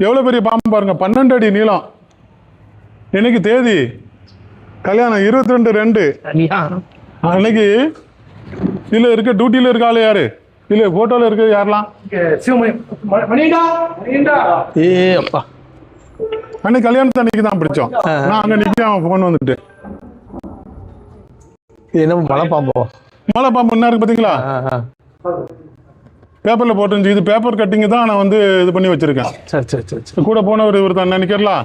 எவ்வளோ பெரிய பாம்பு பாருங்க, 12 அடி நீளம். இன்னைக்கு தேதி கல்யாணம் 22/2. அன்னைக்கு இதில் இருக்க டியூட்டியில் இருக்க ஆள் யாரு? இல்லை ஃபோட்டோவில் இருக்க யாரெல்லாம்? ஏ அப்பா, அன்னைக்கு கல்யாணத்தை அன்னைக்கு தான் பிடிச்சோம். நான் அங்கே நிற்க அவன் ஃபோன் வந்துட்டு. இது என்ன மலை பாம்போ? மலை பாம்பு என்ன இருக்கு பார்த்தீங்களா? பேப்பரில் போட்டுருந்துச்சு. இது பேப்பர் கட்டிங்கு தான் நான் வந்து இது பண்ணி வச்சிருக்கேன். சரி சரி சரி சரி. கூட போனவர் இவர் தான் நினைக்கிறலாம்.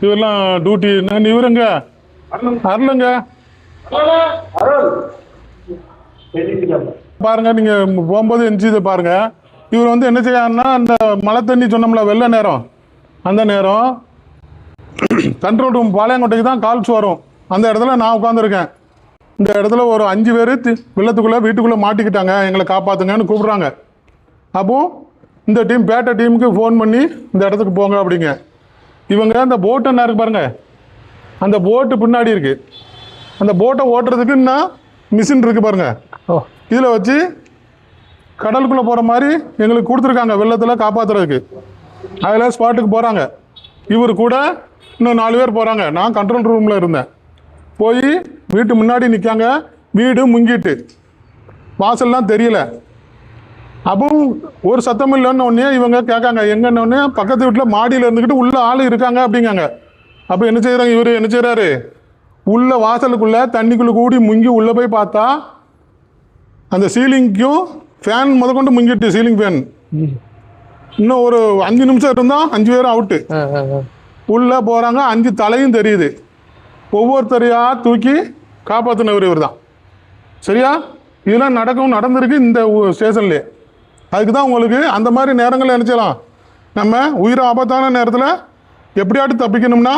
இவரெல்லாம் டியூட்டி. இவருங்க அருளுங்க பாருங்க, நீங்க போகும்போது எஞ்சி பாருங்க. இவர் வந்து என்ன செய்யாருன்னா, அந்த மழை தண்ணி சொன்னோம்ல வெள்ள நேரம், அந்த நேரம் கண்ட்ரோல் ரூம் பாளையங்கோட்டைக்கு தான் கால்ஸ் வரும். அந்த இடத்துல நான் உட்காந்துருக்கேன். இந்த இடத்துல ஒரு 5 பேர் வெள்ளத்துக்குள்ளே வீட்டுக்குள்ளே மாட்டிக்கிட்டாங்க, எங்களை காப்பாற்றுங்கன்னு கூப்பிட்றாங்க. அப்போ இந்த டீம் பேட்டை டீமுக்கு ஃபோன் பண்ணி இந்த இடத்துக்கு போங்க அப்படிங்க. இவங்க அந்த போட்டு என்ன இருக்கு பாருங்க, அந்த போட்டு பின்னாடி இருக்கு. அந்த போட்டை ஓட்டுறதுக்கு இன்னும் மிஷின் இருக்கு பாருங்க. இதில் வச்சு கடலுக்குள்ளே போகிற மாதிரி எங்களுக்கு கொடுத்துருக்காங்க, வெள்ளத்தில் காப்பாற்றுறதுக்கு. அதில் ஸ்பாட்டுக்கு போகிறாங்க. இவர் கூட இன்னும் 4 பேர் போகிறாங்க. நான் கண்ட்ரோல் ரூமில் இருந்தேன். போய் வீட்டு முன்னாடி நிற்காங்க. வீடு முங்கிட்டு வாசல்லாம் தெரியல. அப்போ ஒரு சத்தம் இல்லைன்னு ஒன்னே இவங்க கேட்காங்க, எங்கன்னு. பக்கத்து வீட்டில் மாடியில் இருந்துக்கிட்டு உள்ள ஆள் இருக்காங்க அப்படிங்காங்க. அப்போ என்ன செய்கிறாங்க, இவர் என்ன செய்கிறாரு, உள்ள வாசலுக்குள்ளே தண்ணிக்குள்ளே கூடி முங்கி உள்ளே போய் பார்த்தா அந்த சீலிங்க்கும் ஃபேன் முதற்கொண்டு முங்கிட்டு, சீலிங் ஃபேன். இன்னும் ஒரு 5 நிமிஷம் இருந்தால் 5 பேரும் அவுட்டு. உள்ளே போகிறாங்க. 5 தலையும் தெரியுது. ஒவ்வொருத்தரையா தூக்கி காப்பாற்றினவர் இவர் தான். சரியா? இதெல்லாம் நடந்திருக்கு இந்த ஸ்டேஷன்லேயே. அதுக்கு தான் உங்களுக்கு அந்த மாதிரி நேரங்களில் நினச்சலாம், நம்ம உயிர் ஆபத்தான நேரத்தில் எப்படியாட்டு தப்பிக்கணும்னா